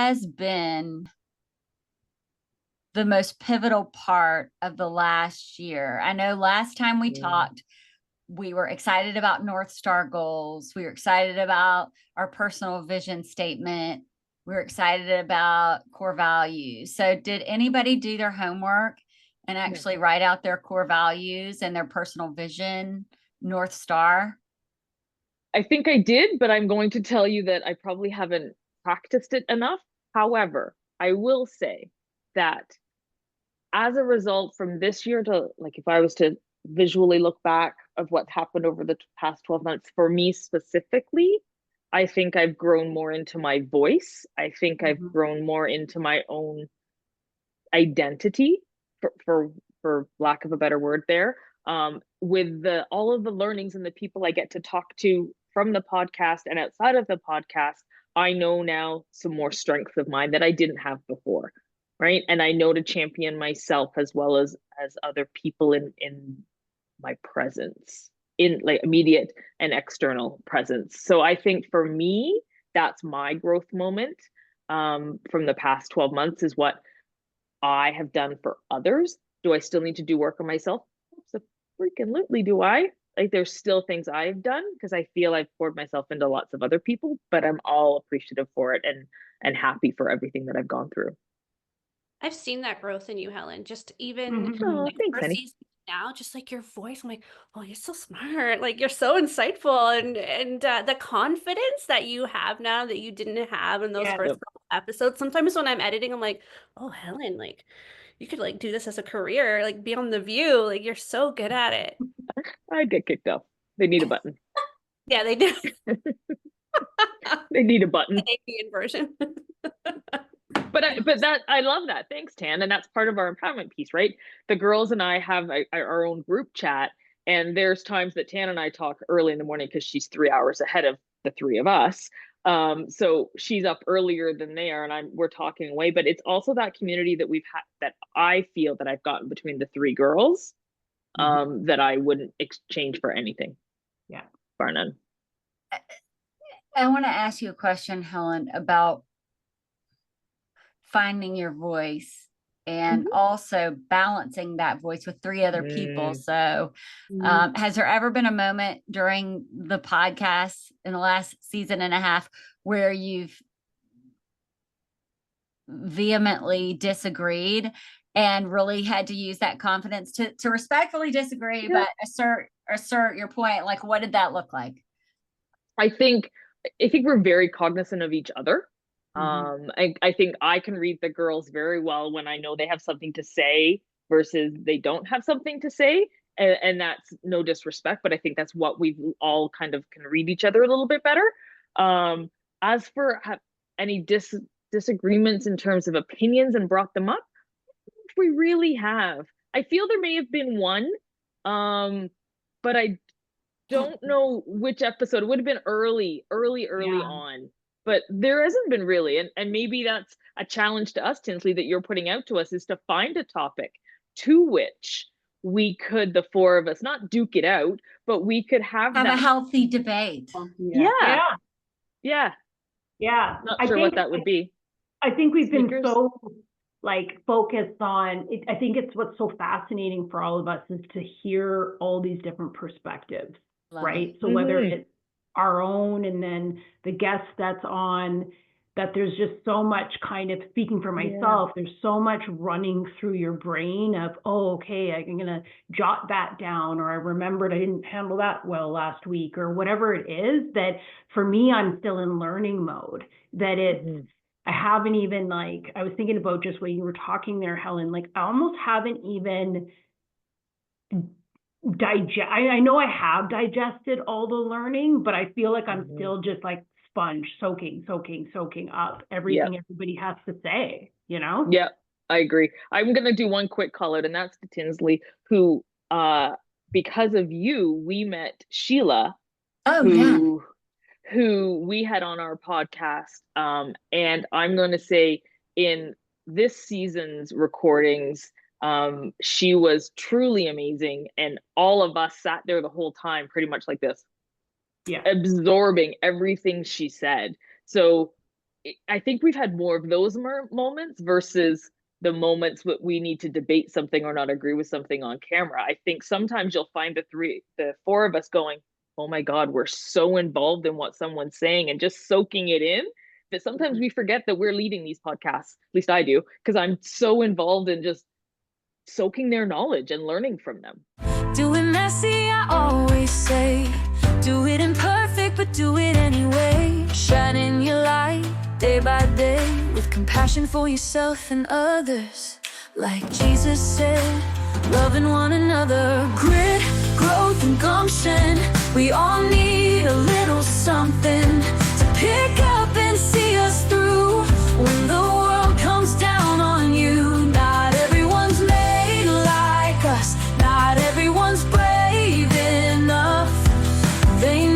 has been the most pivotal part of the last year? I know last time we talked, we were excited about North Star goals. We were excited about our personal vision statement. We were excited about core values. So did anybody do their homework and actually write out their core values and their personal vision, North Star? I think I did, but I'm going to tell you that I probably haven't practiced it enough. However, I will say that as a result from this year to, like, if I was to visually look back of what's happened over the past 12 months, for me specifically, I think I've grown more into my voice. I think I've grown more into my own identity, for lack of a better word there. With all of the learnings and the people I get to talk to from the podcast and outside of the podcast, I know now some more strengths of mine that I didn't have before, right? And I know to champion myself as well as other people in my presence, in like immediate and external presence. So I think for me, that's my growth moment from the past 12 months, is what I have done for others. Do I still need to do work on myself? Freaking do I? Like, there's still things I've done because I feel I've poured myself into lots of other people, but I'm all appreciative for it and happy for everything that I've gone through. I've seen that growth in you, Helen. Just even like thanks, first season now, just like your voice, I'm like, oh, you're so smart. Like, you're so insightful, and the confidence that you have now that you didn't have in those first couple episodes. Sometimes when I'm editing, I'm like, oh, Helen, like, you could like do this as a career, like be on The View. Like, you're so good at it. I get kicked off. They need a button. Yeah, they do. They need a button. The Canadian version. But I love that. Thanks, Tan. And that's part of our empowerment piece, right? The girls and I have our own group chat, and there's times that Tan and I talk early in the morning because she's 3 hours ahead of the three of us. So she's up earlier than they are, and we're talking away. But it's also that community that we've had, that I feel that I've gotten between the three girls, that I wouldn't exchange for anything. Yeah, bar none. I want to ask you a question, Helen, about finding your voice and also balancing that voice with three other people. So has there ever been a moment during the podcast in the last season and a half where you've vehemently disagreed and really had to use that confidence to respectfully disagree, but assert your point? Like, what did that look like? I think we're very cognizant of each other. I think I can read the girls very well when I know they have something to say versus they don't have something to say. And that's no disrespect, but I think that's what we've all kind of can read each other a little bit better. As for any disagreements in terms of opinions and brought them up, we really have. I feel there may have been one, but I don't know which episode. It would have been early on, but there hasn't been really. And maybe that's a challenge to us, Tinsley, that you're putting out to us, is to find a topic to which we could, the four of us, not duke it out, but we could have a healthy debate. Yeah. Not sure what that would be. I think we've been so focused on it. I think it's what's so fascinating for all of us is to hear all these different perspectives, right? So whether it's our own and then the guest that's on, that there's just so much, kind of speaking for myself, there's so much running through your brain of, oh, okay, I'm going to jot that down, or I remembered I didn't handle that well last week, or whatever it is. That for me, I'm still in learning mode, that it's, I haven't even I was thinking about just what you were talking there, Helen, I almost haven't even I know I have digested all the learning, but I feel like I'm still just sponge soaking up everything everybody has to say, Yeah, I agree. I'm going to do one quick call out, and that's to Tinsley, who, because of you, we met Sheila, who we had on our podcast. And I'm going to say in this season's recordings, she was truly amazing. And all of us sat there the whole time, pretty much like this, absorbing everything she said. So I think we've had more of those moments versus the moments that we need to debate something or not agree with something on camera. I think sometimes you'll find the four of us going, oh my God, we're so involved in what someone's saying and just soaking it in that sometimes we forget that we're leading these podcasts. At least I do, because I'm so involved in just soaking their knowledge and learning from them. Do it messy, I always say. Do it imperfect, but do it anyway. Shining your light day by day with compassion for yourself and others. Like Jesus said, loving one another. Grit, growth, and gumption. We all need a little something to pick up and see us through when the world comes down on you. Not everyone's made like us. Not everyone's brave enough. They